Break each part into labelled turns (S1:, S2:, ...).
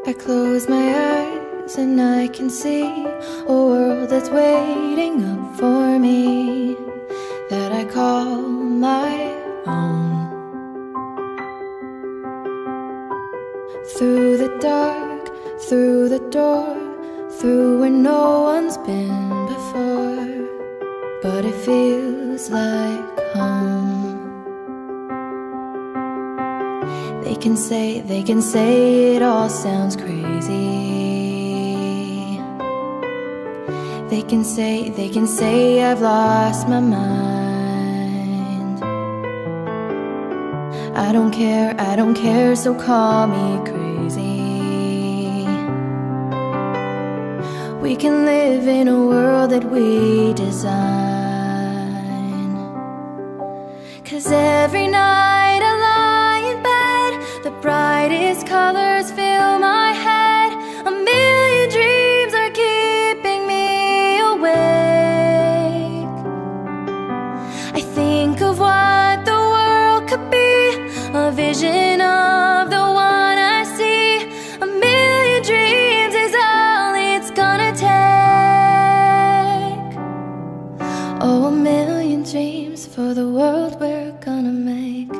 S1: I close my eyes and I can see a world that's waiting up for me, that I call my own. Through the dark, through the door, through where no one's been before, but it feels like home. They can say it all sounds crazy. They can say I've lost my mind. I don't care, so call me crazy. We can live in a world that we design. 'Cause every night I lie in bed, the brightest colors fill my head. A million dreams are keeping me awake. I think of what the world could be, a vision of the one I see. A million dreams is all it's gonna take. Oh, a million dreams for the world we're gonna make.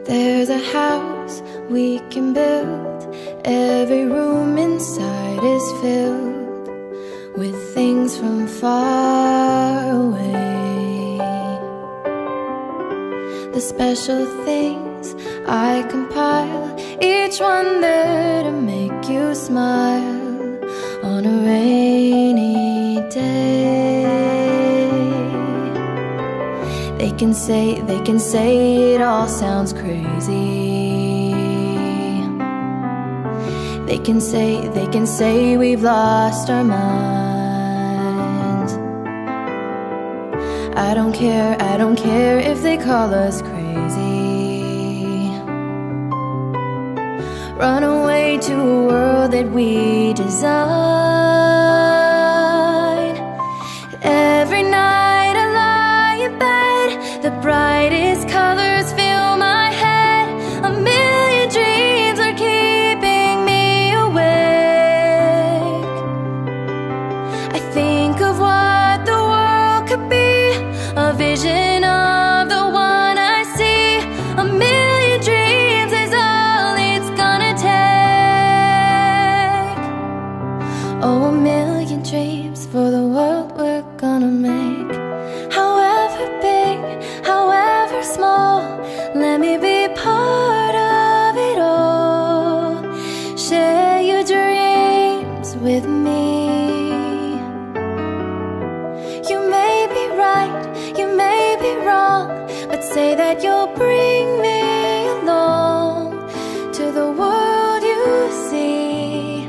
S1: There's a house we can build. Every room inside is filled with things from far away. The special things I compile, each one there to make you smile on a rainy day. They can say it all sounds crazy. They can say we've lost our minds. I don't care if they call us crazy. Run away to a world that we design. Every night I lie in bed, the brightest colors fill my head. A million dreams are keeping me awake. I think of what the world could be, a vision of the one I see. A million dreams is all it's gonna take. Oh, a million dreams for the world we're gonna make. However big, however small, let me be part of it all. Share your dreams with me. You may be right, you may be wrong, but say that you'll bring me along to the world you see,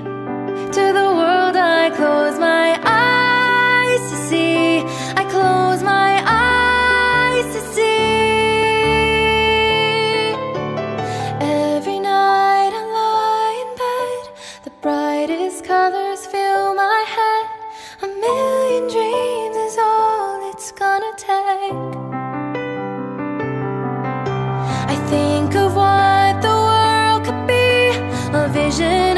S1: to the world I close my eyes to see. I close my eyes to see. Every night I lie in bed, the brightest colors fill my head. A million dreams is all it's gonna take. I think of what the world could be, a vision